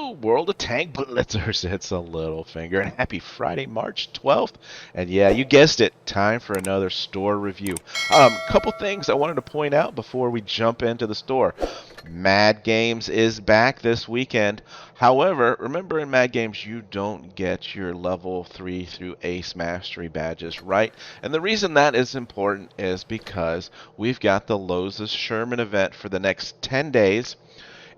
Hello, World of Tank Blitzers. It's a Littlefinger, and happy Friday, March 12th. And yeah, you guessed it, time for another store review. Couple things I wanted to point out before we jump into the store. Mad Games is back this weekend. However, remember in Mad Games you don't get your level 3 through Ace Mastery badges, right? And the reason that is important is because we've got the Loza's Sherman event for the next 10 days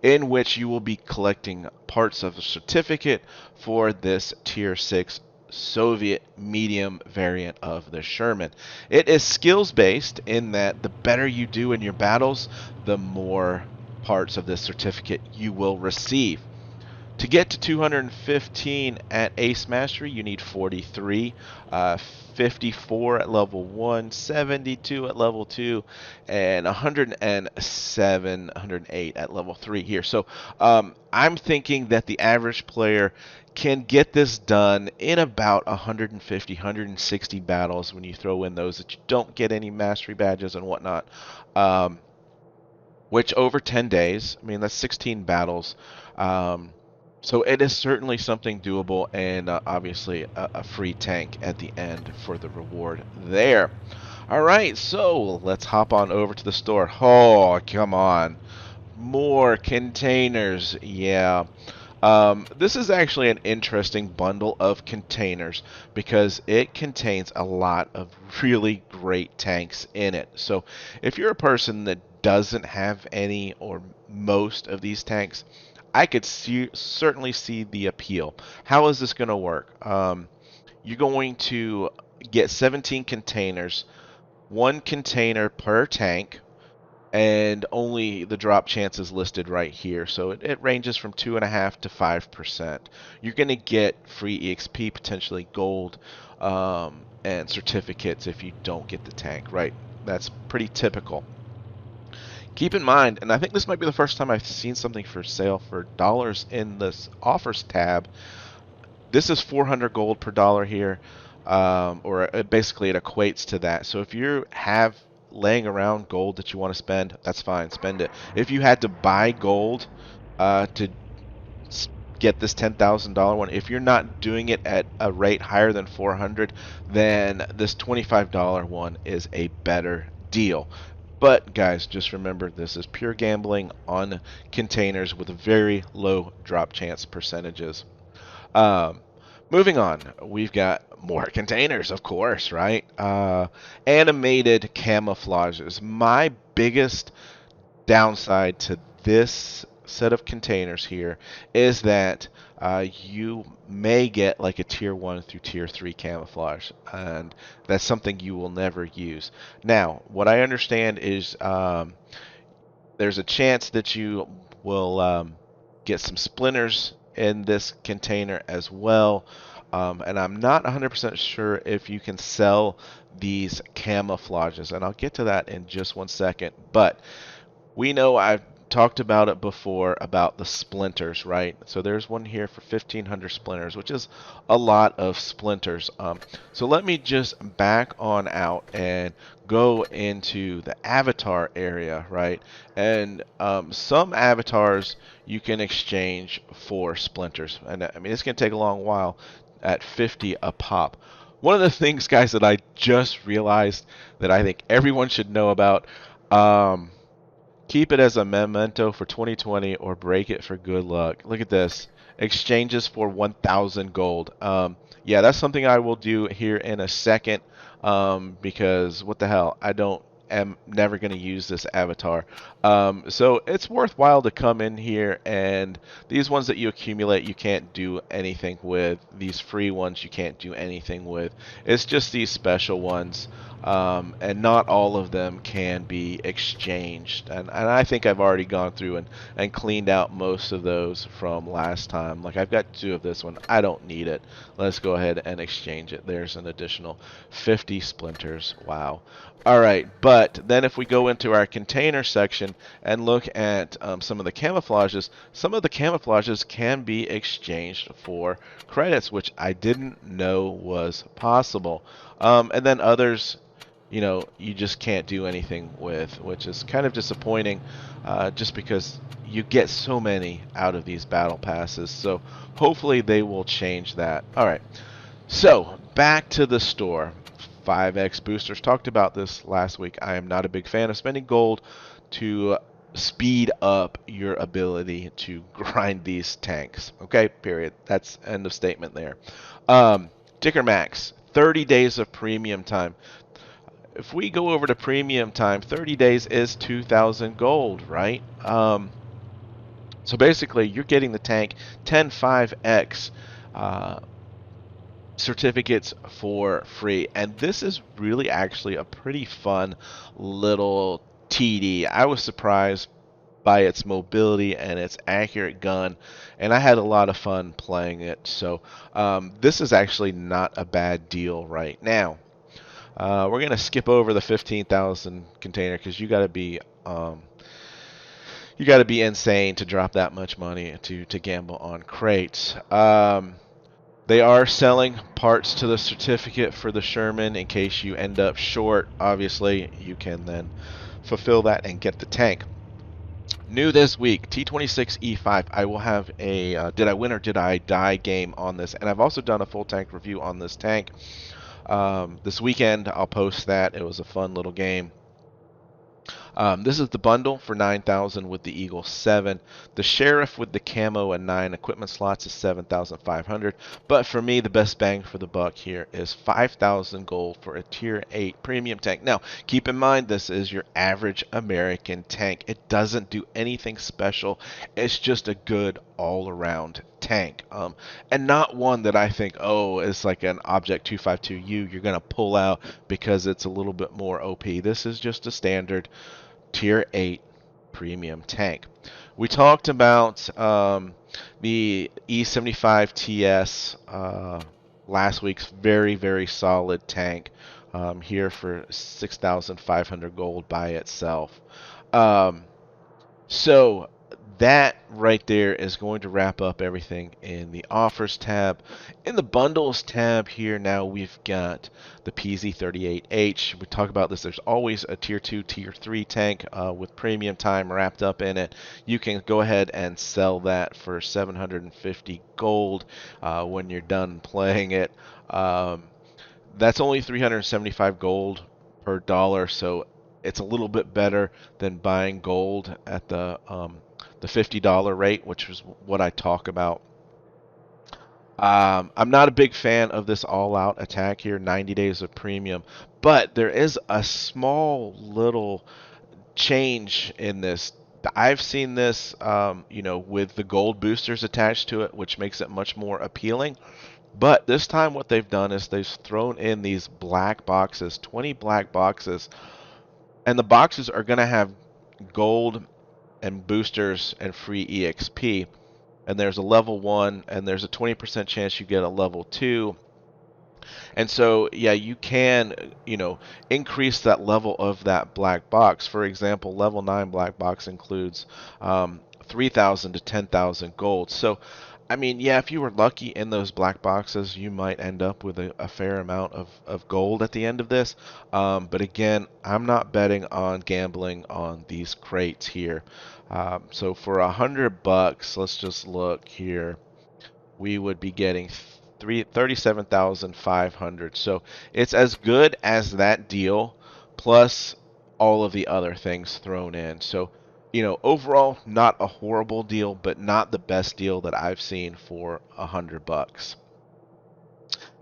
in which you will be collecting parts of a certificate for this Tier 6 Soviet medium variant of the Sherman. It is skills based in that the better you do in your battles, the more parts of this certificate you will receive. To get to 215 at Ace Mastery, you need 43, 54 at level 1, 72 at level 2, and 107, 108 at level 3 here. So I'm thinking that the average player can get this done in about 150, 160 battles when you throw in those that you don't get any mastery badges and whatnot. Which over 10 days, I mean, that's 16 battles. So it is certainly something doable, and obviously a free tank at the end for the reward there. All right, so let's hop on over to the store. Oh, come on. More containers. Yeah. This is actually an interesting bundle of containers because it contains a lot of really great tanks in it. So if you're a person that doesn't have any or most of these tanks, I could certainly see the appeal. How is this going to work? You're going to get 17 containers, one container per tank, and only the drop chance is listed right here. So it ranges from 2.5% to 5%. You're going to get free EXP, potentially gold, and certificates if you don't get the tank, right? That's pretty typical. Keep in mind, and I think this might be the first time I've seen something for sale for dollars in this offers tab. This is 400 gold per dollar here, or basically it equates to that. So if you have laying around gold that you want to spend, that's fine, spend it. If you had to buy gold to get this $10,000 one, if you're not doing it at a rate higher than 400, then this $25 one is a better deal. But guys, just remember this is pure gambling on containers with very low drop chance percentages. Um, Moving on, we've got more containers, of course, right? Animated camouflages. My biggest downside to this set of containers here is that you may get like a tier 1 through tier 3 camouflage, and that's something you will never use. Now, what I understand is there's a chance that you will get some splinters in this container as well. And I'm not 100% sure if you can sell these camouflages, and I'll get to that in just one second. But we know I've talked about it before about the splinters, right? So there's one here for 1,500 splinters, which is a lot of splinters. So let me just back on out and go into the avatar area, right? And some avatars you can exchange for splinters. And I mean, it's going to take a long while at 50 a pop. One of the things, guys, that I just realized that I think everyone should know about, keep it as a memento for 2020 or break it for good luck. Look at this. Exchanges for 1,000 gold. Yeah, that's something I will do here in a second, because what the hell? I am never going to use this avatar. So it's worthwhile to come in here, and these ones that you accumulate you can't do anything with. These free ones you can't do anything with. It's just these special ones. And not all of them can be exchanged. And I think I've already gone through and cleaned out most of those from last time. Like I've got 2 of this one. I don't need it. Let's go ahead and exchange it. There's an additional 50 splinters. Wow. All right, but then if we go into our container section and look at some of the camouflages, some of the camouflages can be exchanged for credits, which I didn't know was possible. And then others you just can't do anything with, which is kind of disappointing, just because you get so many out of these battle passes. So hopefully they will change that. All right, so back to the store. 5x boosters. Talked about this last week. I am not a big fan of spending gold to speed up your ability to grind these tanks. Okay, period. That's end of statement there. Ticker Max, 30 days of premium time. If we go over to premium time, 30 days is 2,000 gold, right? So basically, you're getting the tank 10.5x certificates for free, and this is really actually a pretty fun little TD. I was surprised by its mobility and its accurate gun, and I had a lot of fun playing it. So this is actually not a bad deal right now. We're gonna skip over the 15,000 container because you got to be insane to drop that much money to gamble on crates. They are selling parts to the certificate for the Sherman in case you end up short. Obviously, you can then fulfill that and get the tank. New this week, T26E5. I will have a Did I Win or Did I Die game on this, and I've also done a full tank review on this tank. This weekend, I'll post that. It was a fun little game. This is the bundle for 9,000 with the Eagle 7. The Sheriff with the camo and 9 equipment slots is 7,500. But for me, the best bang for the buck here is 5,000 gold for a Tier 8 premium tank. Now, keep in mind this is your average American tank. It doesn't do anything special. It's just a good all-around tank, and not one that I think, oh, it's like an Object 252U you're going to pull out because it's a little bit more OP. This is just a standard Tier 8 premium tank. We talked about the E75TS last week's very, very solid tank here for 6,500 gold by itself. So that right there is going to wrap up everything in the offers tab. In the bundles tab here now we've got the PZ38H. We talk about this. There's always a tier 2, tier 3 tank with premium time wrapped up in it. You can go ahead and sell that for 750 gold when you're done playing it. That's only 375 gold per dollar, so it's a little bit better than buying gold at the $50 rate, which is what I talk about. I'm not a big fan of this all-out attack here, 90 days of premium, but there is a small little change in this. I've seen this, with the gold boosters attached to it, which makes it much more appealing. But this time what they've done is they've thrown in these black boxes, 20 black boxes, and the boxes are going to have gold and boosters and free EXP. And there's a level 1, and there's a 20% chance you get a level 2. And so, yeah, you can, increase that level of that black box. For example, level 9 black box includes 3,000 to 10,000 gold. So, I mean, yeah, if you were lucky in those black boxes, you might end up with a fair amount of gold at the end of this. But again, I'm not betting on gambling on these crates here. So for $100, let's just look here. We would be getting 37,500. So it's as good as that deal, plus all of the other things thrown in. So, overall, not a horrible deal, but not the best deal that I've seen for $100.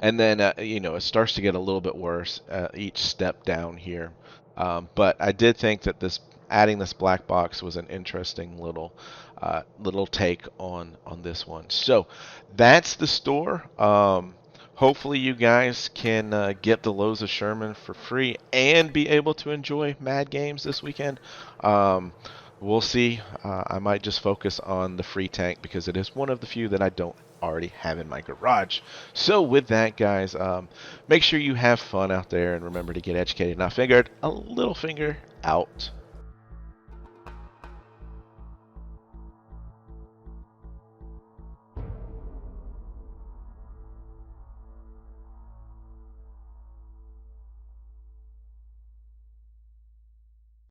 And then, it starts to get a little bit worse each step down here. But I did think that adding this black box was an interesting little take on this one. So that's the store. Hopefully you guys can get the Loza Sherman for free and be able to enjoy Mad Games this weekend. We'll see. I might just focus on the free tank because it is one of the few that I don't already have in my garage. So with that, guys, make sure you have fun out there and remember to get educated. Not fingered, a little finger out.